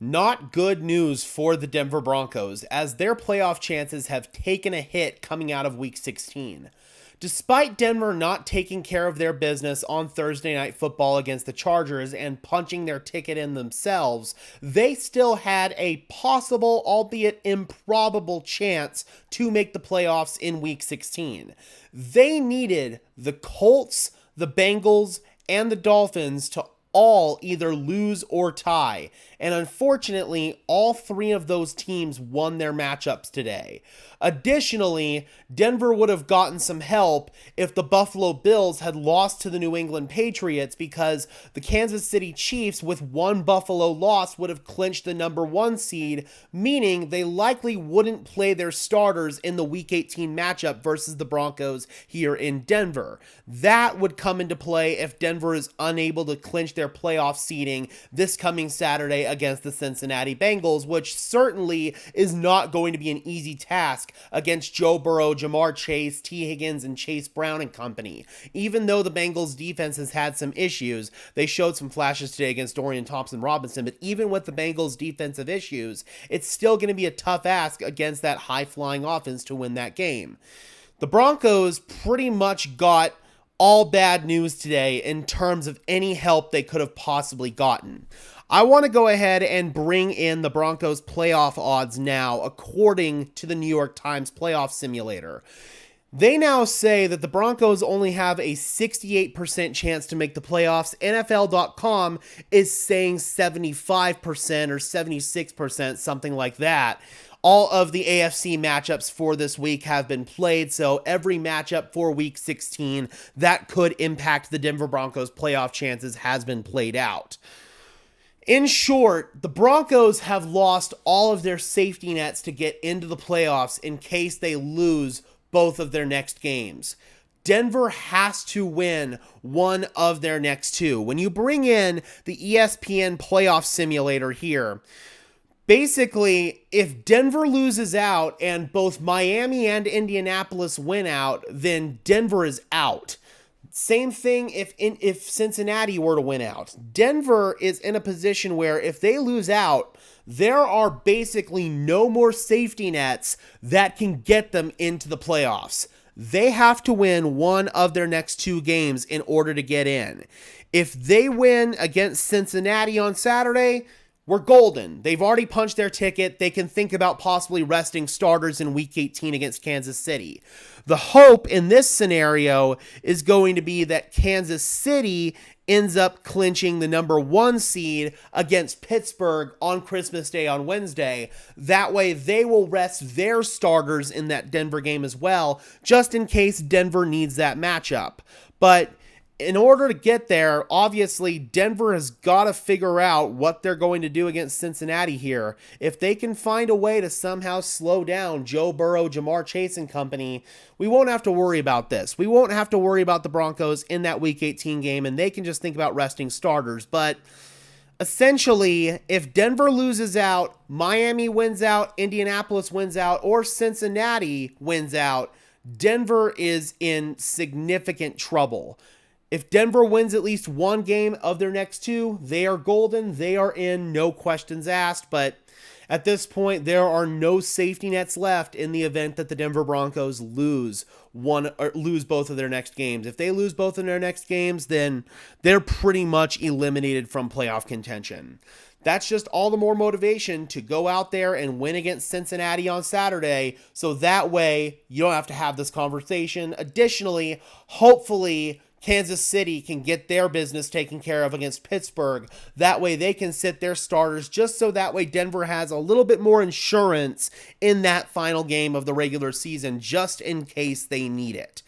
Not good news for the Denver Broncos, as their playoff chances have taken a hit coming out of Week 16. Despite Denver not taking care of their business on Thursday Night Football against the Chargers and punching their ticket in themselves, they still had a possible, albeit improbable, chance to make the playoffs in Week 16. They needed the Colts, the Bengals, and the Dolphins to all either lose or tie. And unfortunately, all three of those teams won their matchups today. Additionally, Denver would have gotten some help if the Buffalo Bills had lost to the New England Patriots, because the Kansas City Chiefs, with one Buffalo loss, would have clinched the number 1 seed, meaning they likely wouldn't play their starters in the Week 18 matchup versus the Broncos here in Denver. That would come into play if Denver is unable to clinch their playoff seeding this coming Saturday against the Cincinnati Bengals, which certainly is not going to be an easy task against Joe Burrow, Jamar Chase, T. Higgins, and Chase Brown and company. Even though the Bengals defense has had some issues, they showed some flashes today against Dorian Thompson-Robinson, but even with the Bengals defensive issues, it's still going to be a tough ask against that high-flying offense to win that game. The Broncos pretty much got all bad news today in terms of any help they could have possibly gotten. I want to go ahead and bring in the Broncos playoff odds now according to the New York Times playoff simulator. They now say that the Broncos only have a 68% chance to make the playoffs. NFL.com is saying 75% or 76%, something like that. All of the AFC matchups for this week have been played, so every matchup for Week 16 that could impact the Denver Broncos' playoff chances has been played out. In short, the Broncos have lost all of their safety nets to get into the playoffs in case they lose both of their next games. Denver has to win one of their next two. When you bring in the ESPN playoff simulator here, basically, if Denver loses out and both Miami and Indianapolis win out, then Denver is out. Same thing if Cincinnati were to win out. Denver is in a position where if they lose out, there are basically no more safety nets that can get them into the playoffs. They have to win one of their next two games in order to get in. If they win against Cincinnati on Saturday, we're golden. They've already punched their ticket. They can think about possibly resting starters in Week 18 against Kansas City. The hope in this scenario is going to be that Kansas City ends up clinching the number 1 seed against Pittsburgh on Christmas Day on Wednesday. That way they will rest their starters in that Denver game as well, just in case Denver needs that matchup. But in order to get there, obviously, Denver has got to figure out what they're going to do against Cincinnati here. If they can find a way to somehow slow down Joe Burrow, Jamar Chase, and company, we won't have to worry about this. We won't have to worry about the Broncos in that Week 18 game, and they can just think about resting starters. But essentially, if Denver loses out, Miami wins out, Indianapolis wins out, or Cincinnati wins out, Denver is in significant trouble. If Denver wins at least one game of their next two, they are golden. They are in, no questions asked. But at this point, there are no safety nets left in the event that the Denver Broncos lose both of their next games. If they lose both of their next games, then they're pretty much eliminated from playoff contention. That's just all the more motivation to go out there and win against Cincinnati on Saturday, so that way you don't have to have this conversation. Additionally, hopefully Kansas City can get their business taken care of against Pittsburgh. That way they can sit their starters, just so that way Denver has a little bit more insurance in that final game of the regular season, just in case they need it.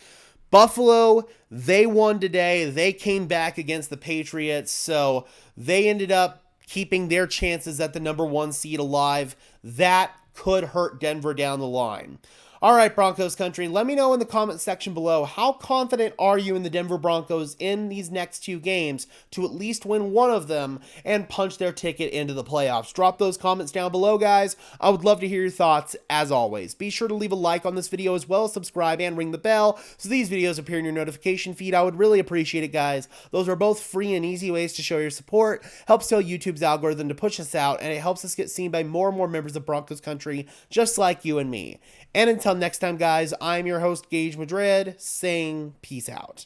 Buffalo, they won today. They came back against the Patriots, so they ended up keeping their chances at the number 1 seed alive. That could hurt Denver down the line. All right, Broncos country, let me know in the comment section below, how confident are you in the Denver Broncos in these next 2 games to at least win one of them and punch their ticket into the playoffs? Drop those comments down below, guys. I would love to hear your thoughts as always. Be sure to leave a like on this video as well as subscribe and ring the bell so these videos appear in your notification feed. I would really appreciate it, guys. Those are both free and easy ways to show your support. Helps tell YouTube's algorithm to push us out, and it helps us get seen by more and more members of Broncos country just like you and me. And until next time, guys, I'm your host, Gage Madrid, saying peace out.